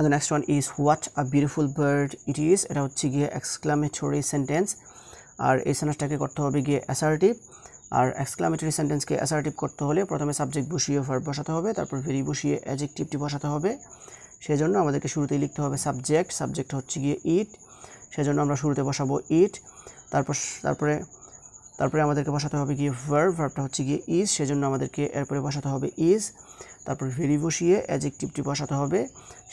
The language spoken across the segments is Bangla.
And the next one is what a beautiful bird it is. এটা হচ্ছে গিয়ে এক্সক্লামেটরি সেন্টেন্স, আর এই সেন্টেন্সটাকে করতে হবে গিয়ে অ্যাসার্টিভ। আর এক্সক্লামেটরি সেন্টেন্সকে অ্যাসার্টিভ করতে হলে প্রথমে সাবজেক্ট বসিয়ে ভার্ব বসাতে হবে, তারপর ভেরি বসিয়ে অ্যাডজেক্টিভটি বসাতে হবে। সেজন্য আমাদেরকে শুরুতেই লিখতে হবে সাবজেক্ট, সাবজেক্ট হচ্ছে গিয়ে ইট, সেজন্য আমরা শুরুতে বসাবো ইট। তারপরে আমাদেরকে বসাতে হবে গিয়ে ভার্ব, ভার্বটা হচ্ছে গিয়ে ইজ, সেজন্য আমাদেরকে এরপরে বসাতে হবে ইজ। তারপর ভেরি বসিয়ে অ্যাডজেক্টিভটি বসাতে হবে,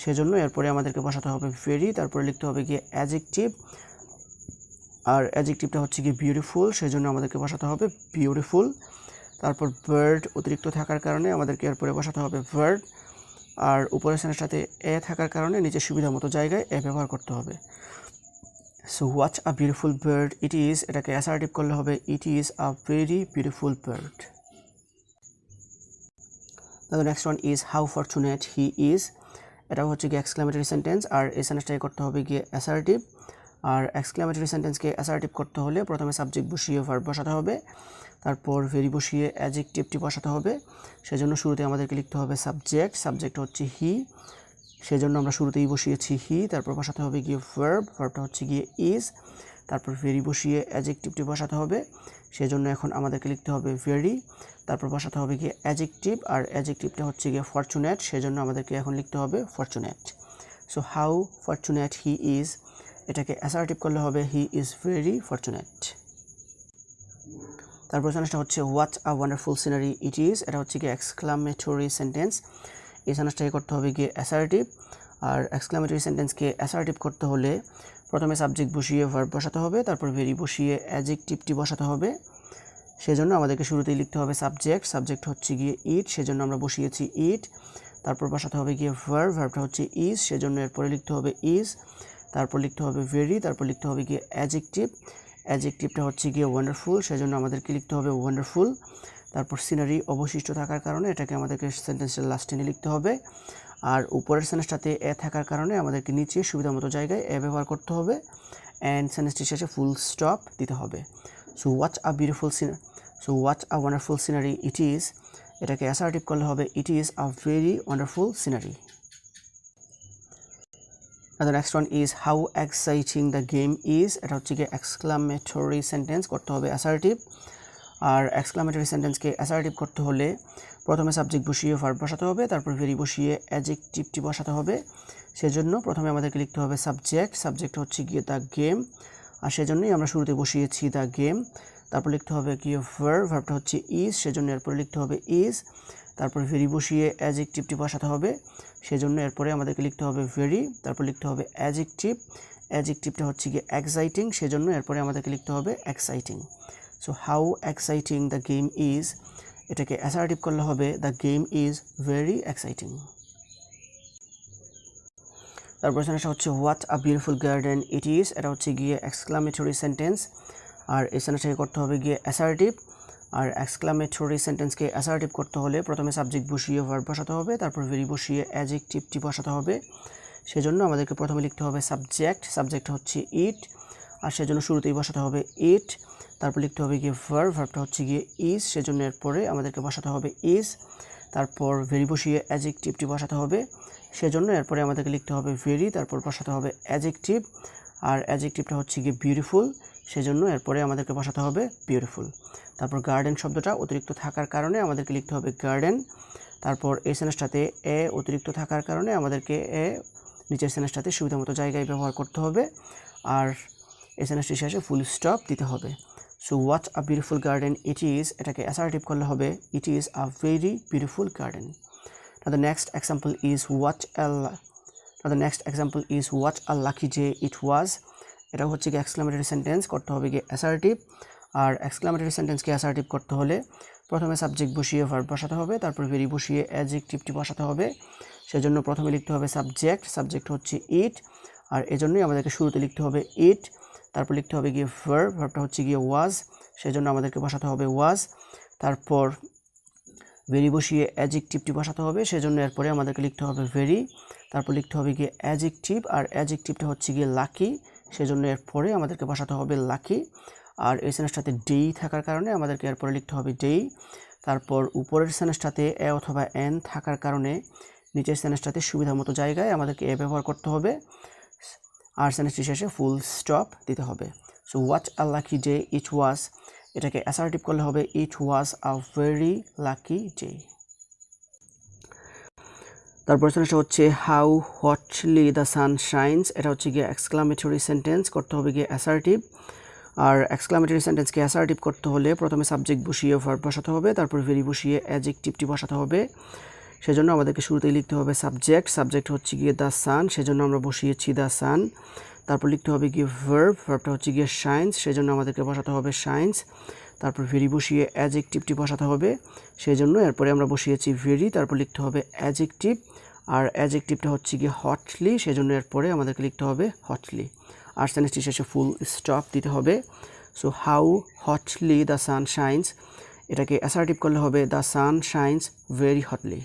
সেজন্য এরপরে আমাদেরকে বসাতে হবে ভেরি। তারপরে লিখতে হবে গিয়ে অ্যাডজেক্টিভ, আর অ্যাডজেক্টিভটা হচ্ছে গিয়ে বিউটিফুল, সেজন্য আমাদেরকে বসাতে হবে বিউটিফুল। তারপর বার্ড অতিরিক্ত থাকার কারণে আমাদেরকে এরপরে বসাতে হবে ভার্ব, আর উপরের সেন্টেন্সের সাথে এ থাকার কারণে নিজের সুবিধা মতো জায়গায় এ ব্যবহার করতে হবে। So what a beautiful bird it is, এটাকে অ্যাসার্টিভ করলে হবে it is a very beautiful bird. The next one is how fortunate he is. এটাও হচ্ছে গিয়ে এক্সক্লামেটরি সেন্টেন্স, আর এই সেন্টেন্সটাকে করতে হবে গিয়ে অ্যাসার্টিভ। আর এক্সক্লামেটরি সেন্টেন্সকে অ্যাসার্টিভ করতে হলে প্রথমে সাবজেক্ট বসিয়ে ভার্ব বসাতে হবে, তারপর ভেরি বসিয়ে অ্যাডজেক্টিভটি বসাতে হবে। সেজন্য শুরুতে আমাদেরকে লিখতে হবে সাবজেক্ট, সাবজেক্ট হচ্ছে হি, সেজন্য আমরা শুরুতেই বসিয়েছি হি। তারপর বসাতে হবে গিয়ে ভার্ব, ভার্বটা হচ্ছে গিয়ে ইজ। তারপর ভেরি বসিয়ে অ্যাডজেক্টিভটি বসাতে হবে, সেজন্য এখন আমাদেরকে লিখতে হবে ভেরি। তারপর বসাতে হবে গিয়ে অ্যাডজেক্টিভ, আর অ্যাডজেক্টিভটা হচ্ছে গিয়ে ফরচুনেট, সেজন্য আমাদেরকে এখন লিখতে হবে fortunate. So how fortunate he is, এটাকে অ্যাসার্টিভ করলে হবে হি ইজ ভেরি ফরচুনেট। তারপর সেন্টেন্সটা হচ্ছে what a wonderful scenery it is. এটা হচ্ছে গিয়ে এক্সক্লামেটরি সেন্টেন্স, এই সেন্টেন্সটাকে করতে হবে গিয়ে অ্যাসার্টিভ। আর এক্সক্লামেটরি সেন্টেন্সকে অ্যাসার্টিভ করতে হলে প্রথমে সাবজেক্ট বসিয়ে ভার্ব বসাতে হবে, তারপর ভেরি বসিয়ে অ্যাডজেক্টিভটি বসাতে হবে। সেজন্য আমাদেরকে শুরুতেই লিখতে হবে সাবজেক্ট, সাবজেক্ট হচ্ছে গিয়ে ইট, সেজন্য আমরা বসিয়েছি ইট। তারপর বসাতে হবে গিয়ে ভার্ব, ভার্বটা হচ্ছে ইজ, সেজন্য এরপরে লিখতে হবে ইজ। তারপর লিখতে হবে ভেরি, তারপর লিখতে হবে গিয়ে অ্যাডজেক্টিভ, অ্যাডজেক্টিভটা হচ্ছে গিয়ে ওয়ান্ডারফুল, সেজন্য আমাদেরকে লিখতে হবে ওয়ান্ডারফুল। তারপর সিনারি অবশিষ্ট থাকার কারণে এটাকে আমাদেরকে সেন্টেন্সের লাস্টে লিখতে হবে, আর উপরের সেন্টেন্সটাতে এ থাকার কারণে আমাদেরকে নিচে সুবিধা মতো জায়গায় এ ব্যবহার করতে হবে, অ্যান্ড সেন্টেন্সটির শেষে ফুল স্টপ দিতে হবে। So what a wonderful scenery it is, এটাকে অ্যাসার্টিভ করলে হবে it is a very wonderful scenery. The next one is how exciting the game is. এটা হচ্ছে গিয়ে এক্সক্লামেটরি সেন্টেন্স, করতে হবে অ্যাসার্টিভ। আর এক্সক্লামেটরি সেন্টেন্সকে অ্যাসার্টিভ করতে হলে প্রথমে সাবজেক্ট বসিয়ে ভার্ব বসাতে হবে, তারপর ভেরি বসিয়ে অ্যাডজেক্টিভটি বসাতে হবে। সেজন্য প্রথমে আমাদেরকে লিখতে হবে সাবজেক্ট, সাবজেক্ট হচ্ছে গিয়ে দ্য গেম, আর সেজন্যই আমরা শুরুতে বসিয়েছি দ্য গেম। তারপর লিখতে হবে গিয়ে ভার্ব, ভার্বটা হচ্ছে ইজ, সেজন্য এরপরে লিখতে হবে ইজ। তারপর ভেরি বসিয়ে অ্যাডজেক্টিভটি বসাতে হবে, সেজন্য এরপরে আমাদেরকে লিখতে হবে ভেরি। তারপর লিখতে হবে অ্যাডজেক্টিভ, অ্যাডজেক্টিভটা হচ্ছে গিয়ে এক্সাইটিং, সেজন্য এরপরে আমাদেরকে লিখতে হবে exciting. So how exciting the game is, এটাকে অ্যাসার্টিভ করলে হবে the game is very exciting. তারপর সেন্টেন্সটা হচ্ছে what a beautiful garden it is. এটা হচ্ছে গিয়ে এক্সক্লামেটরি সেন্টেন্স, আর এই সেন্টেন্সটাকে করতে হবে গিয়ে অ্যাসার্টিভ। আর এক্সক্লামেটরি সেন্টেন্সকে অ্যাসার্টিভ করতে হলে প্রথমে সাবজেক্ট বসিয়ে ভার্ব বসাতে হবে, তারপর ভেরি বসিয়ে অ্যাডজেক্টিভটি বসাতে হবে। সেজন্য আমাদেরকে প্রথমে লিখতে হবে সাবজেক্ট, সাবজেক্ট হচ্ছে ইট, আর সেজন্য শুরুতেই বসাতে হবে ইট। তারপর লিখতে হবে গিয়ে ভার্ব, ভার্বটা হচ্ছে গিয়ে ইজ, সেজন্য এরপরে আমাদেরকে বসাতে হবে ইজ। তারপর ভেরি বসিয়ে অ্যাডজেক্টিভটি বসাতে হবে, সেজন্য এরপরে আমাদেরকে লিখতে হবে ভেরি। তারপর বসাতে হবে অ্যাডজেক্টিভ, আর অ্যাডজেক্টিভটা হচ্ছে গিয়ে বিউটিফুল, সেজন্য এরপরে আমাদেরকে বসাতে হবে বিউটিফুল। তারপর গার্ডেন শব্দটা অতিরিক্ত থাকার কারণে আমাদেরকে লিখতে হবে গার্ডেন। তারপর এই সেন্টেন্সটাতে এ অতিরিক্ত থাকার কারণে আমাদেরকে এ নিচের সেন্টেন্সটাতে সুবিধা মতো জায়গায় ব্যবহার করতে হবে, আর এই সেন্টেন্সটির শেষে ফুল স্টপ দিতে হবে। So what a beautiful garden it is, এটাকে অ্যাসার্টিভ করলে হবে it is a very beautiful garden. Now the next example is what a lucky day it was. এটা হচ্ছে কি এক্সক্লামেটরি সেন্টেন্স, করতে হবে গিয়ে অ্যাসার্টিভ। আর এক্সক্লামেটরি সেন্টেন্সকে অ্যাসার্টিভ করতে হলে প্রথমে সাবজেক্ট বসিয়ে ভার্ব বসাতে হবে, তারপর ভেরি বসিয়ে অ্যাডজেক্টিভটি বসাতে হবে। সেজন্য প্রথমে লিখতে হবে সাবজেক্ট, সাবজেক্ট হচ্ছে ইট, আর এজন্যই আমাদেরকে শুরুতে লিখতে হবে ইট। তারপর লিখতে হবে গিয়ে ভার্ব, ভার্বটা হচ্ছে গিয়ে ওয়াজ, সেজন্য আমাদেরকে বসাতে হবে ওয়াজ। তারপর ভেরি বসিয়ে অ্যাডজেক্টিভটি বসাতে হবে, সেজন্য এরপরে আমাদেরকে লিখতে হবে ভেরি। তারপর লিখতে হবে গিয়ে অ্যাডজেক্টিভ, আর অ্যাডজেক্টিভটা হচ্ছে গিয়ে লাকি, সেজন্য এরপরে আমাদেরকে বসাতে হবে লাকি। আর এই সেন্টেন্সটাতে ডেই থাকার কারণে আমাদেরকে এরপরে লিখতে হবে ডেই। তারপর উপরের সেন্টেন্সটাতে এ অথবা এন থাকার কারণে নিচের সেন্টেন্সটাতে সুবিধা মতো জায়গায় আমাদেরকে এ ব্যবহার করতে হবে আর সেন্টেন্সটি শেষে ফুল স্টপ দিতে হবে। So what a lucky day it was, এটাকে অ্যাসার্টিভ করলে হবে it was a very lucky day. তারপর সেন্টেন্সটা হচ্ছে how hotly the sun shines, এটা হচ্ছে গিয়ে এক্সক্লামেটরি সেন্টেন্স, করতে হবে গিয়ে অ্যাসার্টিভ। আর এক্সক্লামেটরি সেন্টেন্সকে অ্যাসার্টিভ করতে হলে প্রথমে সাবজেক্ট বসিয়ে ভার্ব বসাতে হবে, তারপর ভেরি বসিয়ে অ্যাডজেক্টিভটি বসাতে হবে। সেজন্য আমাদেরকে শুরুতেই লিখতে হবে সাবজেক্ট হচ্ছে গিয়ে দ্য সান, সেজন্য আমরা বসিয়েছি দ্য সান। তারপর লিখতে হবে গিয়ে ভার্বটা হচ্ছে গিয়ে শাইন্স, সেজন্য আমাদেরকে বসাতে হবে শাইন্স। তারপর ভেরি বসিয়ে অ্যাডজেক্টিভটি বসাতে হবে, সেজন্য এরপরে আমরা বসিয়েছি ভেরি, তারপর লিখতে হবে অ্যাডজেক্টিভ। আর অ্যাডজেক্টিভটা হচ্ছে গিয়ে হটলি, সেজন্য এরপরে আমাদেরকে লিখতে হবে হটলি। আর সেন্টেন্সটি শেষে ফুল স্টপ দিতে হবে। So how hotly the sun shines, এটাকে অ্যাসার্টিভ করলে হবে দ্য সান শাইন্স ভেরি হটলি।